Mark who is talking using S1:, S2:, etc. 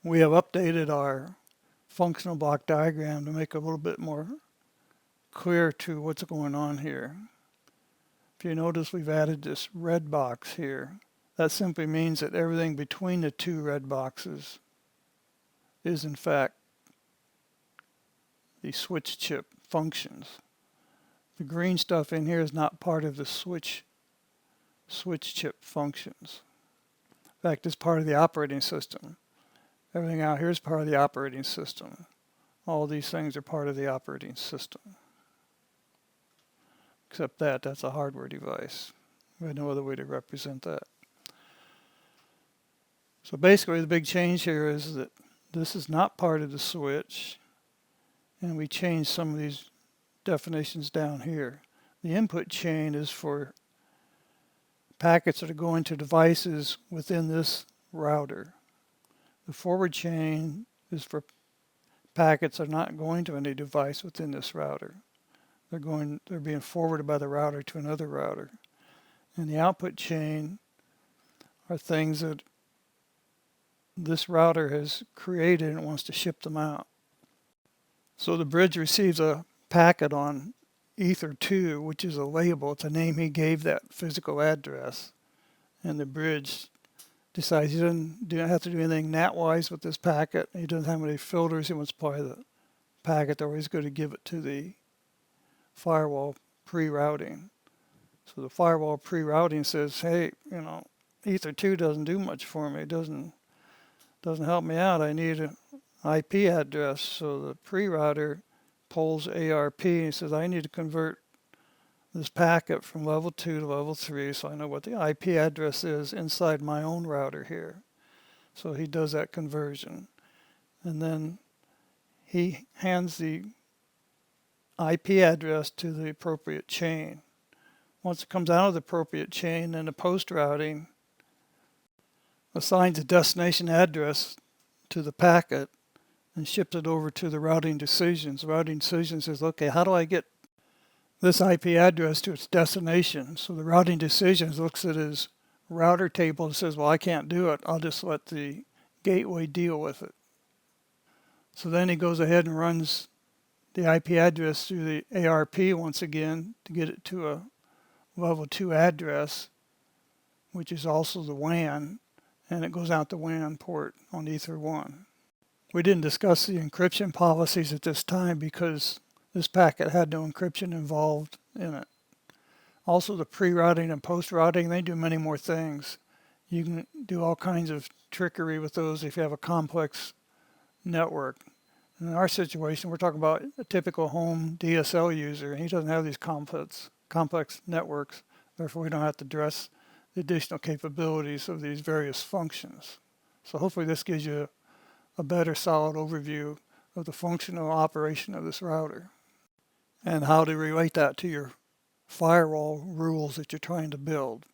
S1: We have updated our functional block diagram to make it a little bit more clear to what's going on here. If you notice, we've added this red box here. That simply means that everything between the two red boxes is in fact the switch chip functions. The green stuff in here is not part of the switch chip functions. In fact, it's part of the operating system. Everything out here is part of the operating system. All these things are part of the operating system. Except that's a hardware device. We have no other way to represent that. So basically the big change here is that this is not part of the switch, and we changed some of these definitions down here. The input chain is for packets that are going to devices within this router. The forward chain is for packets that are not going to any device within this router. They're being forwarded by the router to another router. And the output chain are things that this router has created and wants to ship them out. So the bridge receives a packet on Ether 2, which is a label. It's a name he gave that physical address. And the bridge decides he doesn't have to do anything NAT-wise with this packet. He doesn't have any filters. He wants to apply the packet, or he's going to give it to the firewall pre-routing. So the firewall pre-routing says, hey, Ether 2 doesn't do much for me. It doesn't help me out. I need an IP address. So the pre-router pulls ARP and he says, I need to convert this packet from level 2 to level 3 so I know what the IP address is inside my own router here. So he does that conversion. And then he hands the IP address to the appropriate chain. Once it comes out of the appropriate chain, then the post routing assigns a destination address to the packet and ships it over to the routing decisions. The routing decision says, okay, how do I get this IP address to its destination? So the routing decisions looks at his router table and says, well, I can't do it. I'll just let the gateway deal with it. So then he goes ahead and runs the IP address through the ARP once again to get it to a level 2 address, which is also the WAN, and it goes out the WAN port on Ether 1. We didn't discuss the encryption policies at this time because this packet had no encryption involved in it. Also, the pre-routing and post-routing, they do many more things. You can do all kinds of trickery with those if you have a complex network. In our situation, we're talking about a typical home DSL user, and he doesn't have these complex networks. Therefore, we don't have to address the additional capabilities of these various functions. So hopefully this gives you a better solid overview of the functional operation of this router and how to relate that to your firewall rules that you're trying to build.